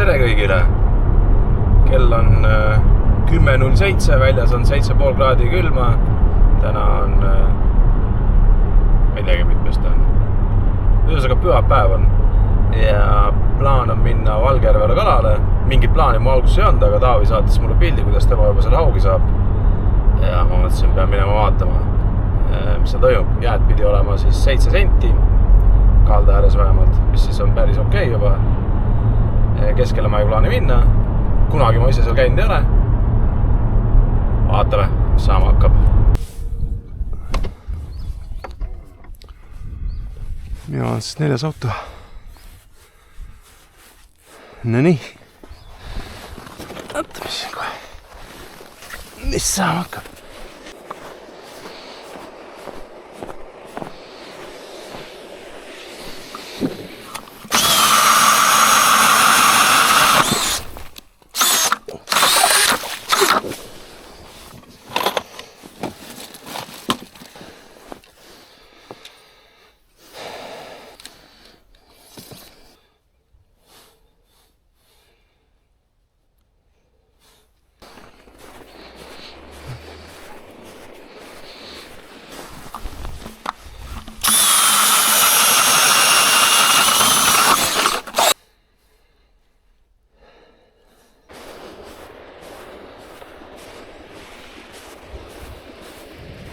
tere kõigile! Kell on 10.07, väljas on 7,5 kraadi külma. Täna on, ei teagi mitmest on. Ühesõnaga pühapäev on. Ja plaan on minna Valgjärvele kalale. Mingit plaani mu alguses ei olnud, aga Taavi saatis mulle pildi, kuidas tema juba selle haugi saab. Ja ma mõtlesin, pean minema vaatama, mis seal toimub. Jääd pidi olema siis 7 senti. Kalda ääres vähemalt, mis siis on päris okei juba. Keskele ma ei plaani minna. Kunagi ma ise seal käinud ei ole. Vaatame, mis saama hakkab. Mina olen siis 4. auto. No nii. Vaatame siin kohe. Mis saama hakkab.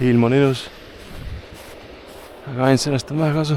Ilm on ilus, aga ainult sellest on vähe kasu.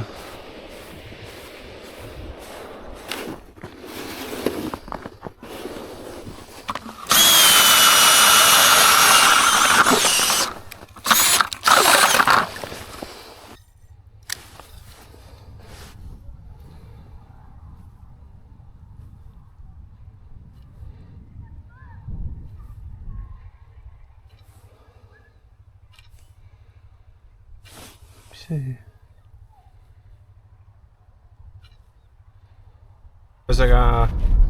Ühesõnaga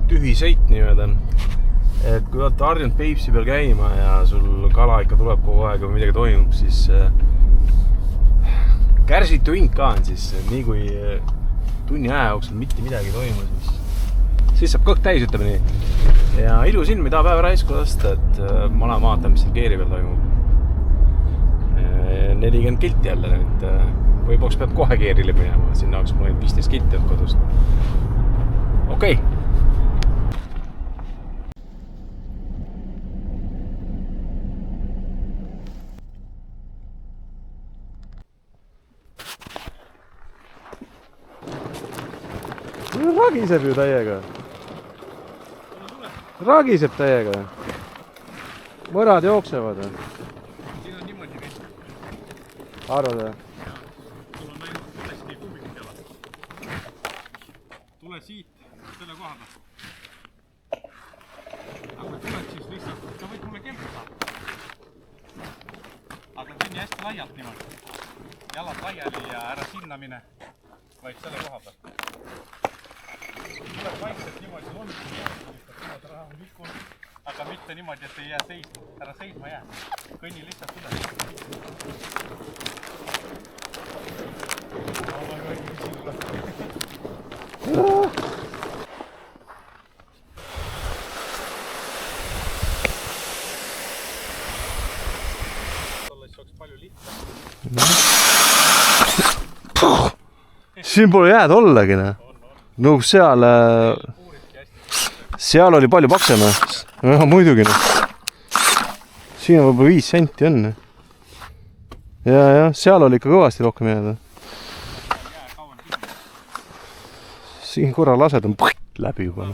tühi sõit niimoodi. Et kui olete harjunud Peipsi peal käima ja sul kala ikka tuleb kogu aeg või midagi toimub, siis kärsitu hing ka on siis. Nii kui tunni aja jooksul mitte midagi toimub, siis saab kõht täis, ütleme nii. Ja ilus ilm ei taha päeva raisku lasta, et ma olen vaatan, mis seal keeri peal toimub. 40 kilti jälle nüüd. Võiboks peab kohe keerile minema. Sinna oleks mul 15 kilti on kodust. Okei. Ragiseb ju täiega. Ragiseb täiega. Mõrad jooksevad. Siin on niimoodi kõik. Arvad või? Sul on läinud täiesti kummikut jala. Tule siit, selle koha peal. Aga kui tuled siis lihtsalt, sa võid mulle kempa saada. Aga kõnni hästi laialt niimoodi. Jalad laiali ja ära sinna mine, vaid selle koha peal. Tuleb vaikselt niimoodi londis, aga mitte niimoodi, et ei jää seisma. Ära seisma jää. Kõnni lihtsalt üle. Siin pole jääd ollagi. No seal oli palju paksema. No muidugi. Siin on võib-olla 5 senti on. Ja, seal oli ikka kõvasti rohkem jääda. Siin korra lased on läbi juba.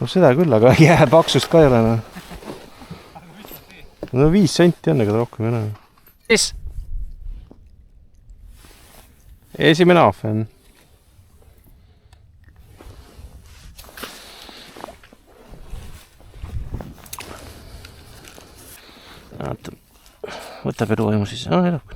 No seda küll, aga jää paksust ka ei ole. No 5 senti on, ega rohkem ei ole. Mis? Esimene ahven. Võtab edu aimu siis. Elab.